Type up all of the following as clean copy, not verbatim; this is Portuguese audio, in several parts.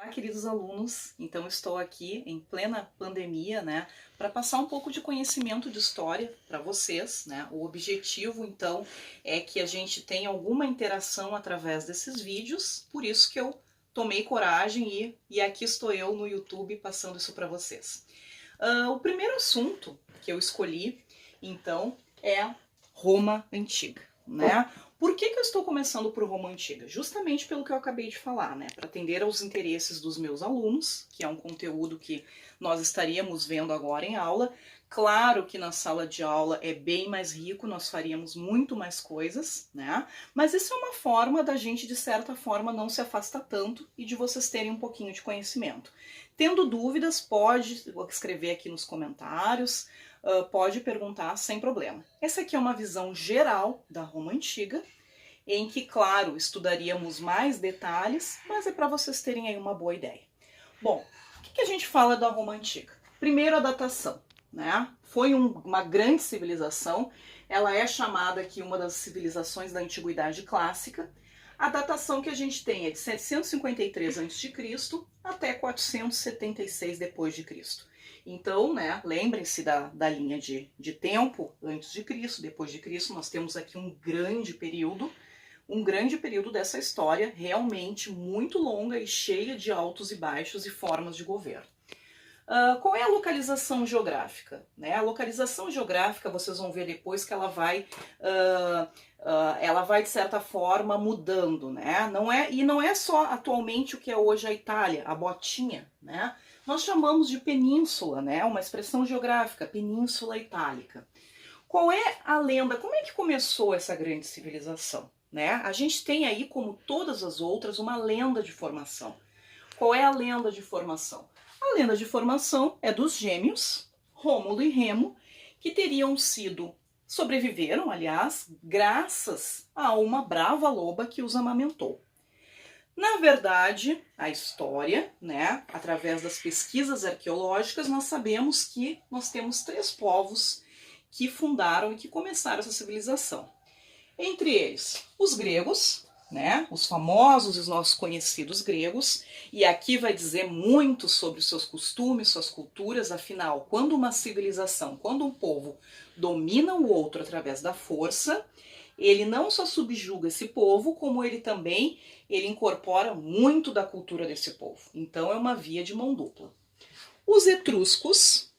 Olá, queridos alunos. Então, estou aqui em plena pandemia, né, para passar um pouco de conhecimento de história para vocês, né. O objetivo, então, é que a gente tenha alguma interação através desses vídeos, por isso que eu tomei coragem e aqui estou eu no YouTube passando isso para vocês. O primeiro assunto que eu escolhi, então, é Roma Antiga, né? Por que eu estou começando por Roma Antiga? Justamente pelo que eu acabei de falar, né? Para atender aos interesses dos meus alunos, que é um conteúdo que nós estaríamos vendo agora em aula. Claro que na sala de aula é bem mais rico, nós faríamos muito mais coisas, né? Mas isso é uma forma da gente, de certa forma, não se afastar tanto e de vocês terem um pouquinho de conhecimento. Tendo dúvidas, pode escrever aqui nos comentários, pode perguntar sem problema. Essa aqui é uma visão geral da Roma Antiga, em que, claro, estudaríamos mais detalhes, mas é para vocês terem aí uma boa ideia. Bom, o que a gente fala da Roma Antiga? Primeiro, a datação, né? Foi uma grande civilização, ela é chamada aqui uma das civilizações da Antiguidade Clássica. A datação que a gente tem é de 753 a.C. até 476 d.C. Então, né, lembrem-se da linha de tempo, antes de Cristo, depois de Cristo, nós temos aqui um grande período dessa história, realmente muito longa e cheia de altos e baixos e formas de governo. Qual é a localização geográfica? Né? A localização geográfica, vocês vão ver depois que ela vai de certa forma mudando, né? Não é só atualmente o que é hoje a Itália, a botinha, né? Nós chamamos de península, né? Uma expressão geográfica, Península Itálica. Qual é a lenda? Como é que começou essa grande civilização? Né? A gente tem aí, como todas as outras, uma lenda de formação. Qual é a lenda de formação? A lenda de formação é dos gêmeos, Rômulo e Remo, que sobreviveram, aliás, graças a uma brava loba que os amamentou. Na verdade, a história, né, através das pesquisas arqueológicas, nós sabemos que nós temos 3 povos que fundaram e que começaram essa civilização. Entre eles, os gregos, né, os famosos e os nossos conhecidos gregos, e aqui vai dizer muito sobre os seus costumes, suas culturas. Afinal, quando uma civilização, quando um povo domina o outro através da força, ele não só subjuga esse povo, como ele incorpora muito da cultura desse povo. Então é uma via de mão dupla. Os etruscos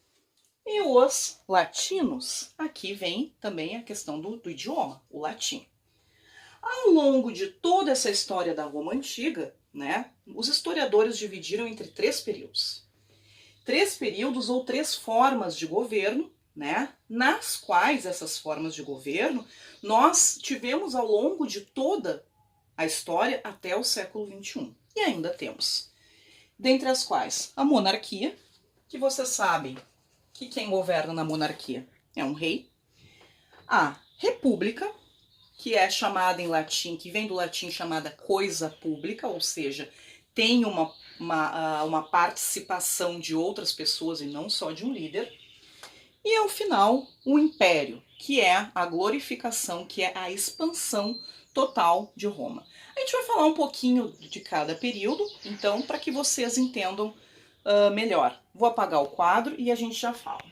e os latinos. Aqui vem também a questão do idioma, o latim. Ao longo de toda essa história da Roma Antiga, né, os historiadores dividiram entre 3 períodos. 3 períodos ou 3 formas de governo, né, nas quais essas formas de governo nós tivemos ao longo de toda a história até o século XXI. E ainda temos. Dentre as quais a monarquia, que vocês sabem que quem governa na monarquia é um rei. A república, que é chamada em latim, que vem do latim chamada coisa pública, ou seja, tem uma participação de outras pessoas e não só de um líder. E ao final, o império, que é a glorificação, que é a expansão total de Roma. A gente vai falar um pouquinho de cada período, então, para que vocês entendam melhor. Vou apagar o quadro e a gente já fala.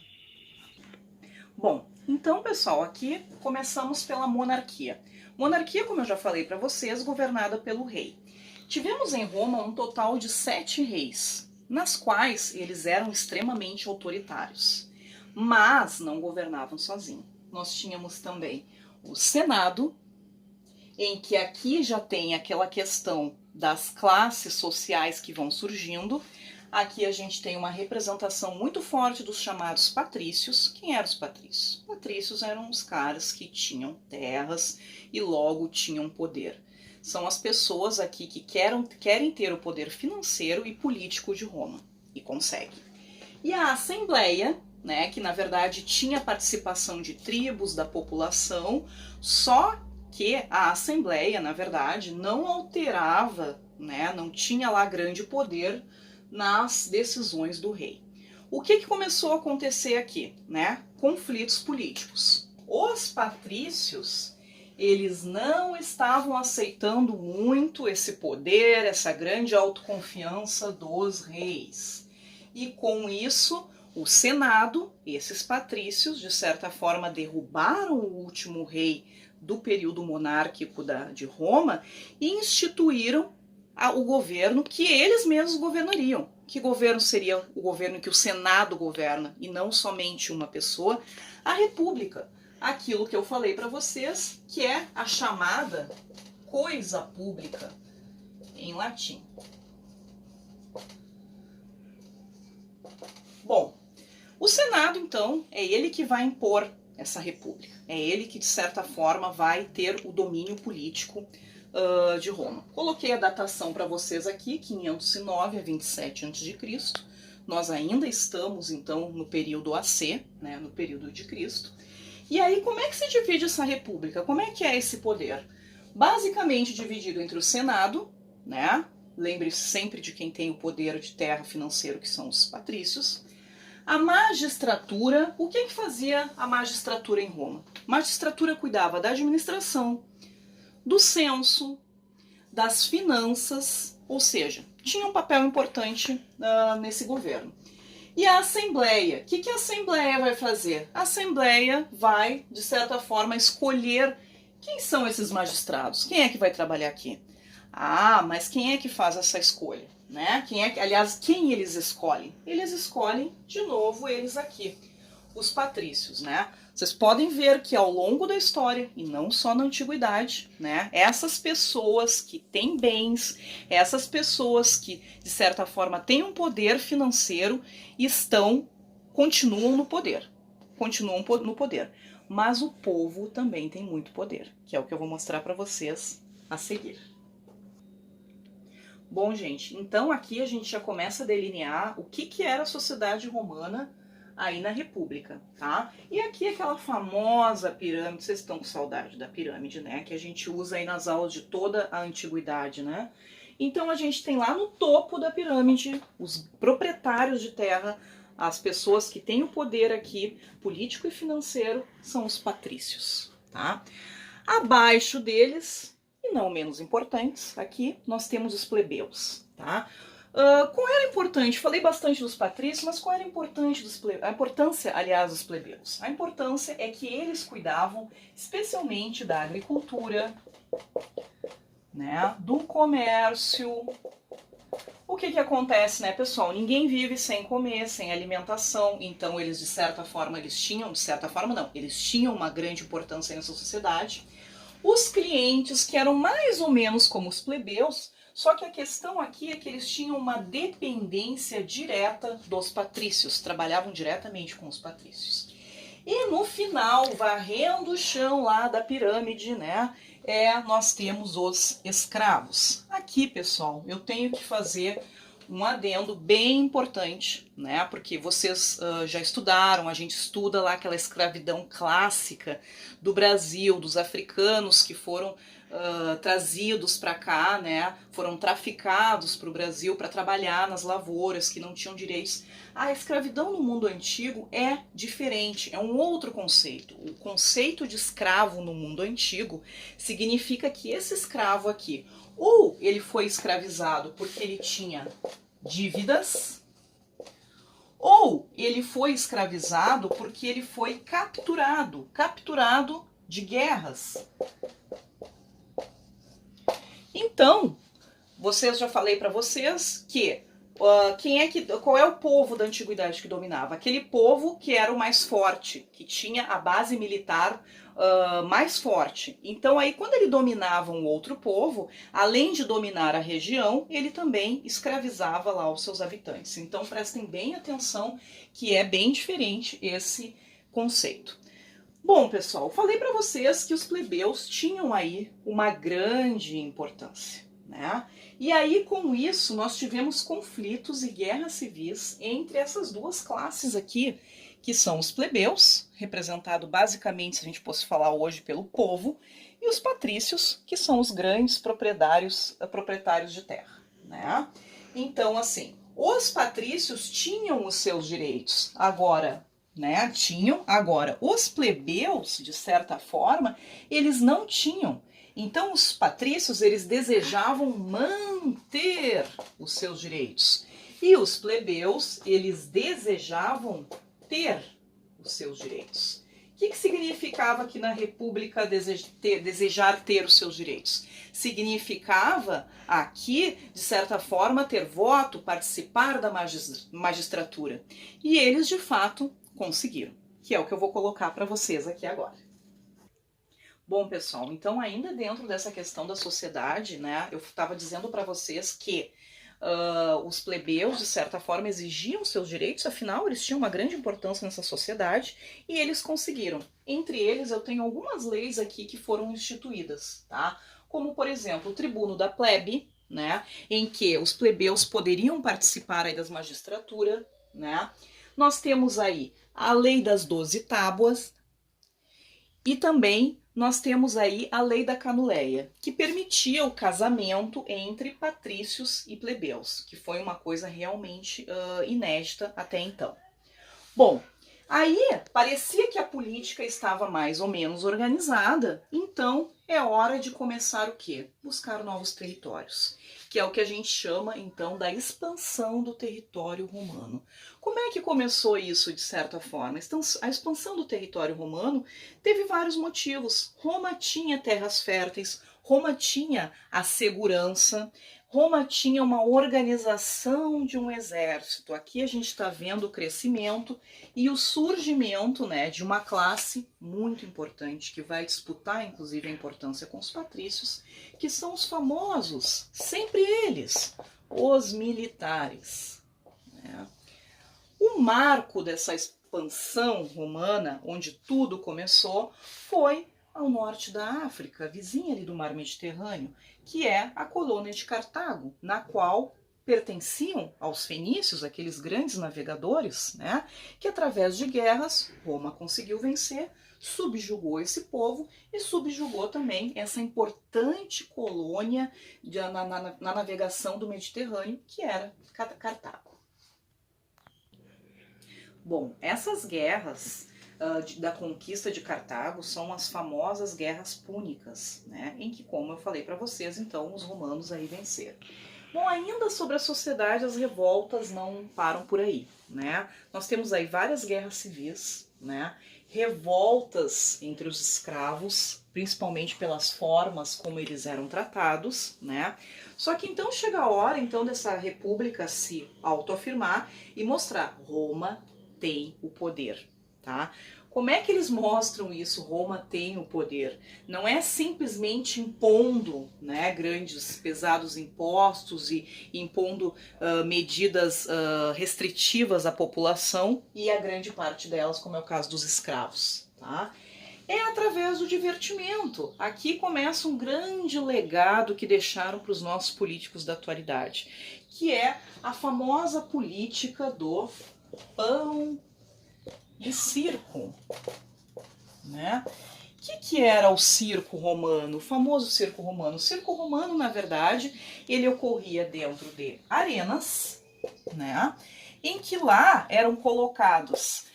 Bom, então, pessoal, aqui começamos pela monarquia. Monarquia, como eu já falei para vocês, governada pelo rei. Tivemos em Roma um total de 7 reis, nas quais eles eram extremamente autoritários, mas não governavam sozinhos. Nós tínhamos também o Senado, em que aqui já tem aquela questão das classes sociais que vão surgindo. Aqui a gente tem uma representação muito forte dos chamados patrícios. Quem eram os patrícios? Patrícios eram os caras que tinham terras e logo tinham poder. São as pessoas aqui que querem ter o poder financeiro e político de Roma, e conseguem. E a Assembleia, né, que na verdade tinha participação de tribos da população, só que a Assembleia, na verdade, não alterava, né, não tinha lá grande poder nas decisões do rei. O que começou a acontecer aqui? Né? Conflitos políticos. Os patrícios, eles não estavam aceitando muito esse poder, essa grande autoconfiança dos reis. E com isso, o Senado, esses patrícios, de certa forma, derrubaram o último rei do período monárquico de Roma e instituíram o governo que eles mesmos governariam. Que governo seria o governo que o Senado governa e não somente uma pessoa? A República. Aquilo que eu falei para vocês, que é a chamada coisa pública em latim. Bom, o Senado, então, é ele que vai impor essa república. É ele que, de certa forma, vai ter o domínio político de Roma. Coloquei a datação para vocês aqui, 509 a 27 a.C. Nós ainda estamos, então, no período AC, né, no período de Cristo. E aí, como é que se divide essa república? Como é que é esse poder? Basicamente dividido entre o Senado, né? Lembre-se sempre de quem tem o poder de terra financeiro, que são os patrícios. A magistratura, o que fazia a magistratura em Roma? A magistratura cuidava da administração, do censo, das finanças, ou seja, tinha um papel importante nesse governo. E a Assembleia, o que a Assembleia vai fazer? A Assembleia vai, de certa forma, escolher quem são esses magistrados, quem é que vai trabalhar aqui. Ah, mas quem é que faz essa escolha? Né? Quem eles escolhem? Eles escolhem, de novo, eles aqui, os patrícios, né? Vocês podem ver que ao longo da história, e não só na antiguidade, né, essas pessoas que têm bens, essas pessoas que, de certa forma, têm um poder financeiro, continuam no poder. Continuam no poder. Mas o povo também tem muito poder, que é o que eu vou mostrar para vocês a seguir. Bom, gente, então aqui a gente já começa a delinear o que era a sociedade romana aí na República, tá? E aqui aquela famosa pirâmide, vocês estão com saudade da pirâmide, né? Que a gente usa aí nas aulas de toda a antiguidade, né? Então a gente tem lá no topo da pirâmide os proprietários de terra, as pessoas que têm o poder aqui, político e financeiro, são os patrícios, tá? Abaixo deles, e não menos importantes, aqui nós temos os plebeus, tá? Qual era importante? Falei bastante dos patrícios, mas qual era a importância, aliás, dos plebeus? A importância é que eles cuidavam especialmente da agricultura, né, do comércio. O que acontece, né, pessoal? Ninguém vive sem comer, sem alimentação, então eles, de certa forma, eles tinham uma grande importância nessa sociedade. Os clientes, que eram mais ou menos como os plebeus, só que a questão aqui é que eles tinham uma dependência direta dos patrícios, trabalhavam diretamente com os patrícios. E no final, varrendo o chão lá da pirâmide, né, nós temos os escravos. Aqui, pessoal, eu tenho que fazer um adendo bem importante, né, porque vocês já estudaram, a gente estuda lá aquela escravidão clássica do Brasil, dos africanos que foram trazidos para cá, né, foram traficados para o Brasil para trabalhar nas lavouras, que não tinham direitos. A escravidão no mundo antigo é diferente, é um outro conceito. O conceito de escravo no mundo antigo significa que esse escravo aqui, ou ele foi escravizado porque ele tinha dívidas, ou ele foi escravizado porque ele foi capturado de guerras. Então, já falei para vocês que qual é o povo da antiguidade que dominava? Aquele povo que era o mais forte, que tinha a base militar mais forte. Então aí quando ele dominava um outro povo, além de dominar a região, ele também escravizava lá os seus habitantes. Então prestem bem atenção que é bem diferente esse conceito. Bom, pessoal, falei para vocês que os plebeus tinham aí uma grande importância, né? E aí, com isso, nós tivemos conflitos e guerras civis entre essas duas classes aqui, que são os plebeus, representado basicamente, se a gente fosse falar hoje, pelo povo, e os patrícios, que são os grandes proprietários de terra, né? Então, assim, os patrícios tinham os seus direitos. Agora, né? Tinham. Agora, os plebeus, de certa forma, eles não tinham. Então, os patrícios, eles desejavam manter os seus direitos. E os plebeus, eles desejavam ter os seus direitos. O que significava aqui na República desejar ter os seus direitos? Significava aqui, de certa forma, ter voto, participar da magistratura. E eles, de fato, conseguiram, que é o que eu vou colocar para vocês aqui agora. Bom, pessoal, então ainda dentro dessa questão da sociedade, né, eu estava dizendo para vocês que os plebeus, de certa forma, exigiam seus direitos, afinal, eles tinham uma grande importância nessa sociedade e eles conseguiram. Entre eles, eu tenho algumas leis aqui que foram instituídas, tá? Como, por exemplo, o tribuno da plebe, né, em que os plebeus poderiam participar aí das magistraturas, né? Nós temos aí a lei das 12 tábuas e também nós temos aí a lei da Canuleia, que permitia o casamento entre patrícios e plebeus, que foi uma coisa realmente inédita até então. Bom, aí parecia que a política estava mais ou menos organizada, então é hora de começar o quê? Buscar novos territórios, que é o que a gente chama então da expansão do território romano. Como é que começou isso de certa forma? A expansão do território romano teve vários motivos. Roma tinha terras férteis, Roma tinha a segurança, Roma tinha uma organização de um exército. Aqui a gente está vendo o crescimento e o surgimento, né, de uma classe muito importante que vai disputar, inclusive, a importância com os patrícios, que são os famosos, sempre eles, os militares. Né? O marco dessa expansão romana, onde tudo começou, foi ao norte da África, vizinha ali do Mar Mediterrâneo, que é a colônia de Cartago, na qual pertenciam aos fenícios, aqueles grandes navegadores, né, que através de guerras Roma conseguiu vencer, subjugou esse povo e subjugou também essa importante colônia na navegação do Mediterrâneo, que era Cartago. Bom, essas guerras da conquista de Cartago são as famosas guerras púnicas, né, em que, como eu falei para vocês, então os romanos aí venceram. Bom, ainda sobre a sociedade, as revoltas não param por aí, né? Nós temos aí várias guerras civis, né? Revoltas entre os escravos, principalmente pelas formas como eles eram tratados, né? Só que então chega a hora então dessa república se autoafirmar e mostrar: Roma tem o poder, tá? Como é que eles mostram isso? Roma tem o poder. Não é simplesmente impondo, né, grandes, pesados impostos e impondo medidas restritivas à população e a grande parte delas, como é o caso dos escravos, tá? É através do divertimento. Aqui começa um grande legado que deixaram para os nossos políticos da atualidade, que é a famosa política do pão e circo, né? O que era o circo romano? O famoso circo romano. O circo romano, na verdade, ele ocorria dentro de arenas, né? Em que lá eram colocados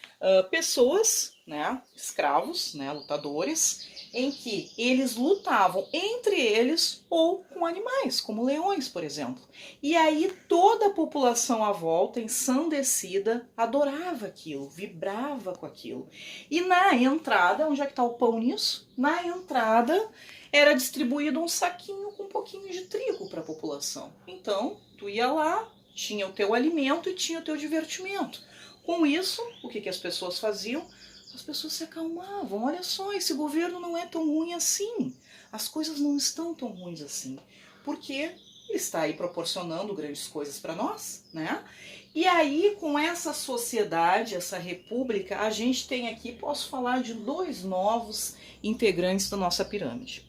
pessoas, né? Escravos, né? Lutadores, em que eles lutavam entre eles ou com animais, como leões, por exemplo. E aí toda a população à volta, ensandecida, adorava aquilo, vibrava com aquilo. E na entrada, onde é que está o pão nisso? Na entrada era distribuído um saquinho com um pouquinho de trigo para a população. Então, tu ia lá, tinha o teu alimento e tinha o teu divertimento. Com isso, o que as pessoas faziam? As pessoas se acalmavam. Olha só, esse governo não é tão ruim assim. As coisas não estão tão ruins assim. Porque ele está aí proporcionando grandes coisas para nós, né? E aí, com essa sociedade, essa república, a gente tem aqui, posso falar de dois novos integrantes da nossa pirâmide.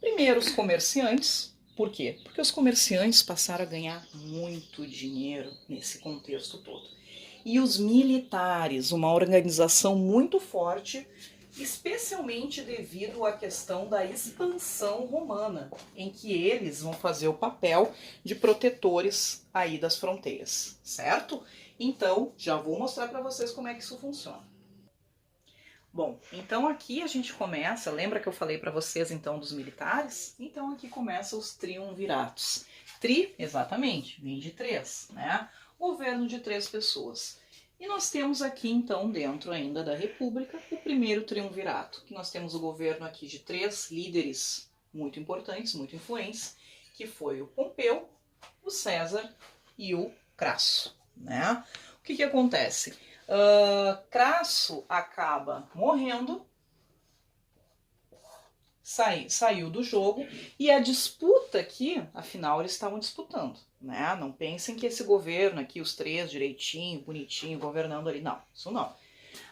Primeiro, os comerciantes. Por quê? Porque os comerciantes passaram a ganhar muito dinheiro nesse contexto todo. E os militares, uma organização muito forte, especialmente devido à questão da expansão romana, em que eles vão fazer o papel de protetores aí das fronteiras, certo? Então, já vou mostrar para vocês como é que isso funciona. Bom, então aqui a gente começa, lembra que eu falei para vocês então dos militares? Então aqui começa os triunviratos. Tri, exatamente, vem de três, né? Governo de três pessoas. E nós temos aqui então, dentro ainda da República, o primeiro triunvirato, que nós temos o governo aqui de três líderes muito importantes, muito influentes, que foi o Pompeu, o César e o Crasso, né? O que acontece? Crasso acaba morrendo, saiu do jogo, e a disputa aqui, afinal, eles estavam disputando, né? Não pensem que esse governo aqui, os três direitinho, bonitinho, governando ali, não, isso não.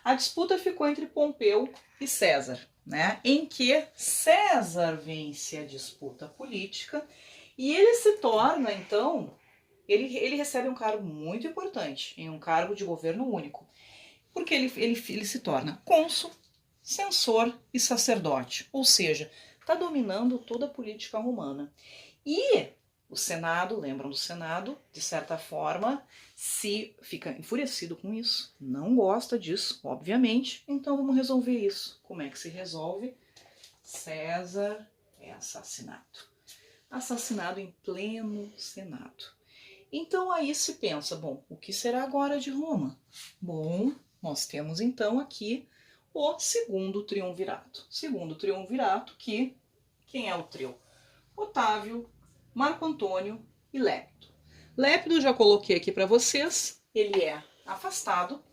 A disputa ficou entre Pompeu e César, né? Em que César vence a disputa política e ele se torna, então, ele recebe um cargo muito importante, em um cargo de governo único, porque ele se torna cônsul, censor e sacerdote, ou seja, está dominando toda a política romana. E o Senado, lembram do Senado, de certa forma, se fica enfurecido com isso, não gosta disso, obviamente, então vamos resolver isso. Como é que se resolve? César é assassinado. Assassinado em pleno Senado. Então aí se pensa, bom, o que será agora de Roma? Bom, nós temos então aqui o segundo triunvirato. Segundo triunvirato que, quem é o trio? Otávio, Marco Antônio e Lépido. Lépido já coloquei aqui para vocês, ele é afastado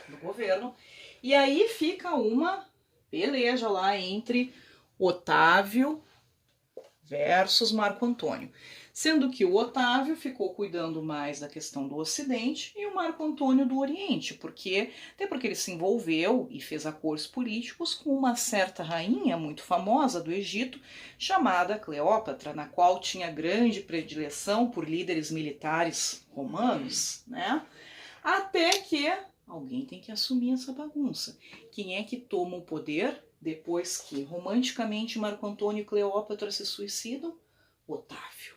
do governo, e aí fica uma peleja lá entre Otávio versus Marco Antônio. Sendo que o Otávio ficou cuidando mais da questão do Ocidente e o Marco Antônio do Oriente, até porque ele se envolveu e fez acordos políticos com uma certa rainha muito famosa do Egito, chamada Cleópatra, na qual tinha grande predileção por líderes militares romanos, né? Até que alguém tem que assumir essa bagunça. Quem é que toma o poder depois que romanticamente Marco Antônio e Cleópatra se suicidam? Otávio.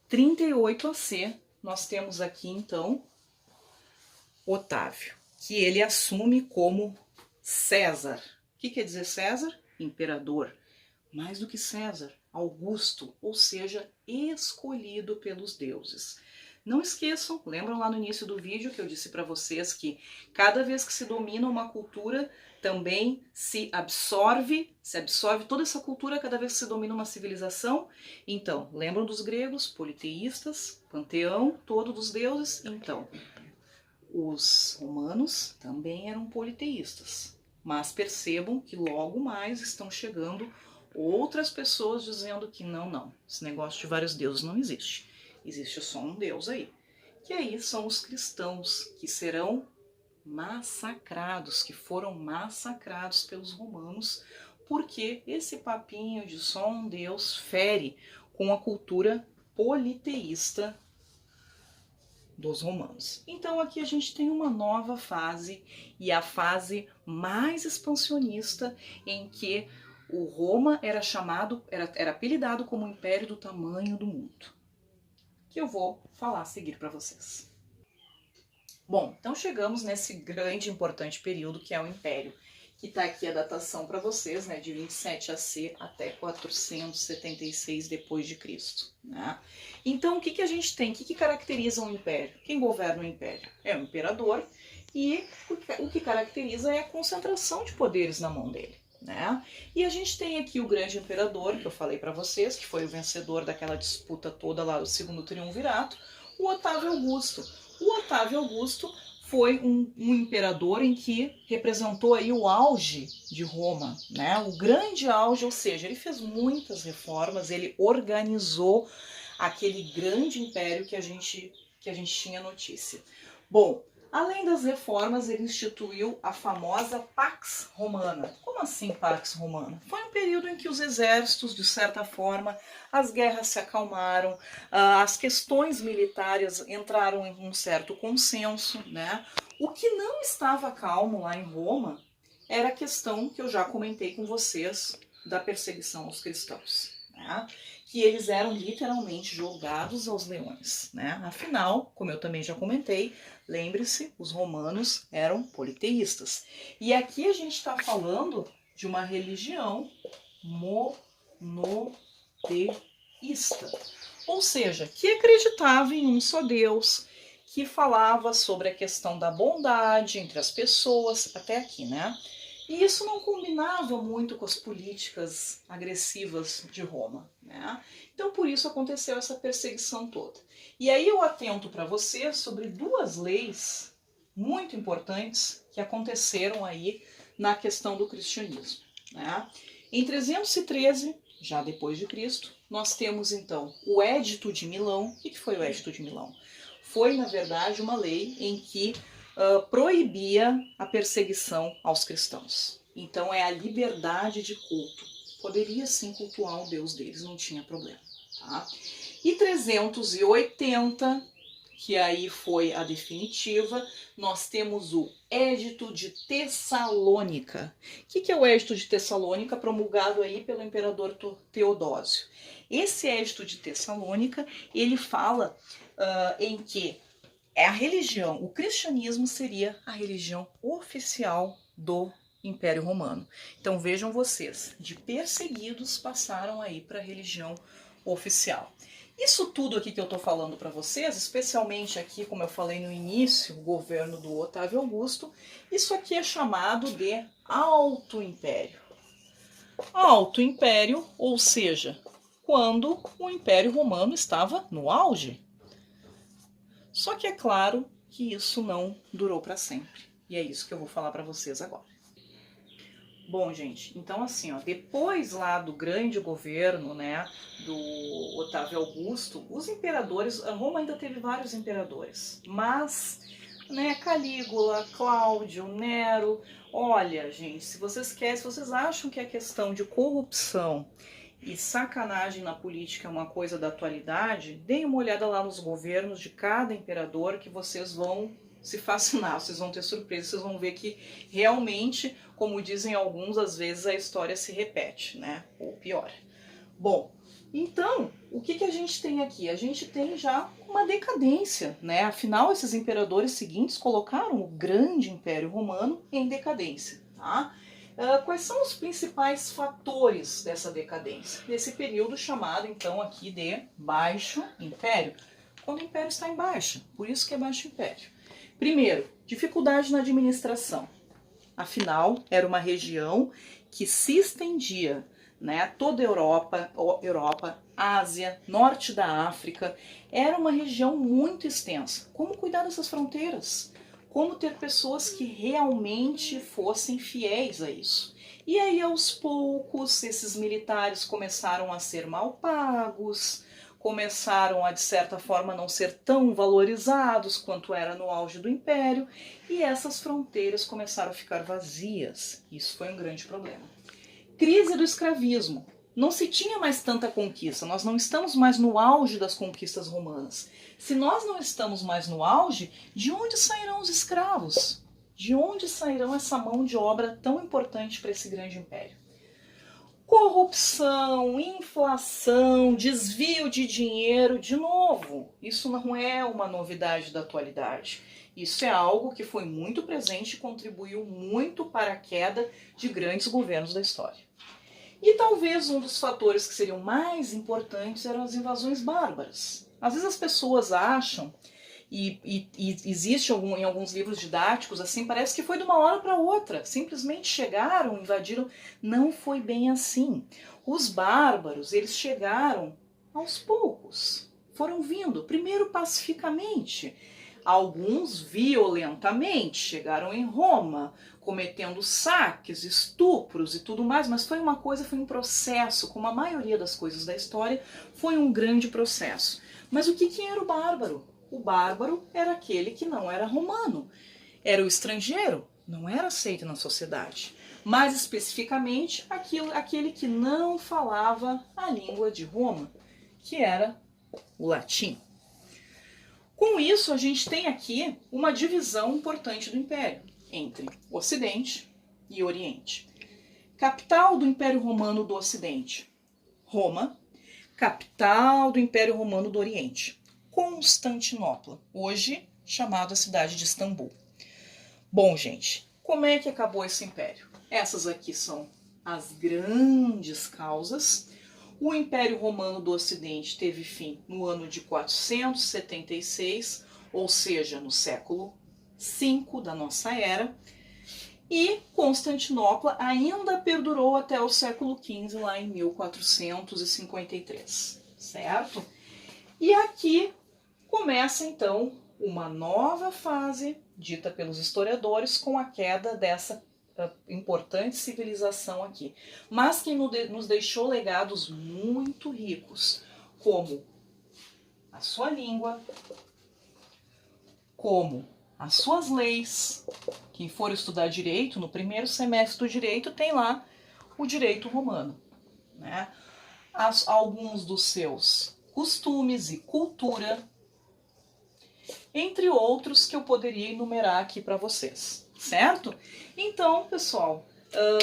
38 AC, nós temos aqui então Otávio, que ele assume como César. O que quer dizer César? Imperador. Mais do que César, Augusto, ou seja, escolhido pelos deuses. Não esqueçam, lembram lá no início do vídeo que eu disse para vocês que cada vez que se domina uma cultura, também se absorve toda essa cultura cada vez que se domina uma civilização. Então, lembram dos gregos, politeístas, panteão todo dos deuses? Então, os romanos também eram politeístas. Mas percebam que logo mais estão chegando outras pessoas dizendo que não, esse negócio de vários deuses não existe. Existe só um Deus aí. Que aí são os cristãos, que serão massacrados, que foram massacrados pelos romanos, porque esse papinho de só um Deus fere com a cultura politeísta dos romanos. Então aqui a gente tem uma nova fase, e a fase mais expansionista, em que o Roma era apelidado como o império do tamanho do mundo, que eu vou falar a seguir para vocês. Bom, então chegamos nesse grande e importante período que é o Império, que está aqui a datação para vocês, né, de 27 AC até 476 depois de Cristo, né? Então o que a gente tem? O que caracteriza um império? Quem governa o império? É o imperador, e o que caracteriza é a concentração de poderes na mão dele, né? E a gente tem aqui o grande imperador, que eu falei para vocês, que foi o vencedor daquela disputa toda lá do segundo triunvirato, o Otávio Augusto. O Otávio Augusto foi um imperador em que representou aí o auge de Roma, né? O grande auge, ou seja, ele fez muitas reformas, ele organizou aquele grande império que a gente tinha notícia. Bom, além das reformas, ele instituiu a famosa Pax Romana. Como assim Pax Romana? Foi um período em que os exércitos, de certa forma, as guerras se acalmaram, as questões militares entraram em um certo consenso, né? O que não estava calmo lá em Roma era a questão que eu já comentei com vocês da perseguição aos cristãos, né? que eles eram literalmente jogados aos leões, né? Afinal, como eu também já comentei, lembre-se, os romanos eram politeístas. E aqui a gente está falando de uma religião monoteísta, ou seja, que acreditava em um só Deus, que falava sobre a questão da bondade entre as pessoas, até aqui, né? E isso não combinava muito com as políticas agressivas de Roma, né? Então por isso aconteceu essa perseguição toda. E aí eu atento para você sobre duas leis muito importantes que aconteceram aí na questão do cristianismo, né? Em 313, já depois de Cristo, nós temos então o Édito de Milão. O que foi o Édito de Milão? Foi, na verdade, uma lei em que proibia a perseguição aos cristãos. Então é a liberdade de culto. Poderia sim cultuar o Deus deles, não tinha problema. Tá? E 380, que aí foi a definitiva, nós temos o Édito de Tessalônica. O que é o Édito de Tessalônica, promulgado aí pelo imperador Teodósio? Esse Édito de Tessalônica, ele fala em que a religião, o cristianismo seria a religião oficial do Império Romano. Então vejam vocês, de perseguidos passaram aí para a religião oficial. Isso tudo aqui que eu estou falando para vocês, especialmente aqui, como eu falei no início, o governo do Otávio Augusto, isso aqui é chamado de Alto Império. Alto Império, ou seja, quando o Império Romano estava no auge. Só que é claro que isso não durou para sempre. E é isso que eu vou falar para vocês agora. Bom, gente, então assim, ó, depois lá do grande governo, né, do Otávio Augusto, os imperadores, Roma ainda teve vários imperadores, mas, né, Calígula, Cláudio, Nero, olha, gente, se vocês acham que a questão de corrupção e sacanagem na política é uma coisa da atualidade, deem uma olhada lá nos governos de cada imperador que vocês vão se fascinar, vocês vão ter surpresa, vocês vão ver que realmente, como dizem alguns, às vezes a história se repete, né? Ou pior. Bom, então, o que a gente tem aqui? A gente tem já uma decadência, né? Afinal, esses imperadores seguintes colocaram o grande Império Romano em decadência, tá? Quais são os principais fatores dessa decadência? Desse período chamado, então, aqui de Baixo Império. Quando o Império está em baixa, por isso que é Baixo Império. Primeiro, dificuldade na administração. Afinal, era uma região que se estendia, né, toda a Europa, Ásia, norte da África. Era uma região muito extensa. Como cuidar dessas fronteiras? Como ter pessoas que realmente fossem fiéis a isso? E aí, aos poucos, esses militares começaram a ser mal pagos, começaram a, de certa forma, não ser tão valorizados quanto era no auge do Império, e essas fronteiras começaram a ficar vazias. Isso foi um grande problema. Crise do escravismo. Não se tinha mais tanta conquista, nós não estamos mais no auge das conquistas romanas. Se nós não estamos mais no auge, de onde sairão os escravos? De onde sairão essa mão de obra tão importante para esse grande império? Corrupção, inflação, desvio de dinheiro, de novo, isso não é uma novidade da atualidade. Isso é algo que foi muito presente e contribuiu muito para a queda de grandes governos da história. E talvez um dos fatores que seriam mais importantes eram as invasões bárbaras. Às vezes as pessoas acham, e existe em alguns livros didáticos, assim, parece que foi de uma hora para outra. Simplesmente chegaram, invadiram. Não foi bem assim. Os bárbaros, eles chegaram aos poucos. Foram vindo, primeiro pacificamente, alguns violentamente, chegaram em Roma, cometendo saques, estupros e tudo mais, mas foi um processo, como a maioria das coisas da história, foi um grande processo. Mas o que era o bárbaro? O bárbaro era aquele que não era romano, era o estrangeiro, não era aceito na sociedade. Mais especificamente, aquele que não falava a língua de Roma, que era o latim. Com isso, a gente tem aqui uma divisão importante do Império, entre Ocidente e Oriente. Capital do Império Romano do Ocidente, Roma. capital do Império Romano do Oriente, Constantinopla, hoje chamada a cidade de Istambul. Bom, gente, como é que acabou esse império? Essas aqui são as grandes causas. O Império Romano do Ocidente teve fim no ano de 476, ou seja, no século V da nossa era, e Constantinopla ainda perdurou até o século XV, lá em 1453, certo? E aqui começa então uma nova fase, dita pelos historiadores, com a queda dessa importante civilização aqui, mas que nos deixou legados muito ricos, como a sua língua, como as suas leis. Quem for estudar direito, no primeiro semestre do direito tem lá o direito romano, né? Alguns dos seus costumes e cultura, entre outros que eu poderia enumerar aqui para vocês, certo? Então, pessoal,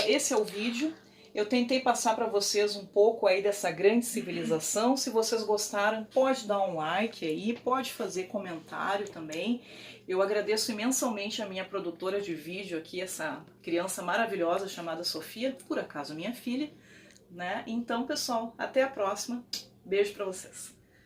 esse é o vídeo. Eu tentei passar para vocês um pouco aí dessa grande civilização. Se vocês gostaram, pode dar um like aí, pode fazer comentário também. Eu agradeço imensamente a minha produtora de vídeo aqui, essa criança maravilhosa chamada Sofia, por acaso minha filha, né? Então, pessoal, até a próxima. Beijo para vocês.